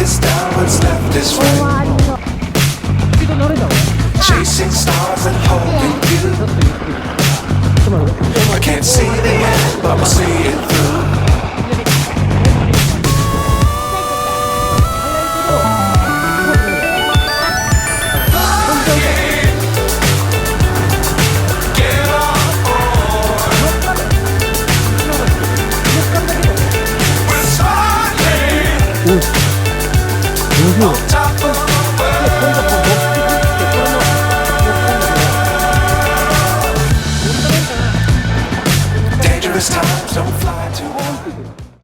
is down, what's left is right. Chasing stars and hoping you. I can't see the end, but we'll see it through. Get on board. We're smiling on top of the world. Dangerous times don't fly.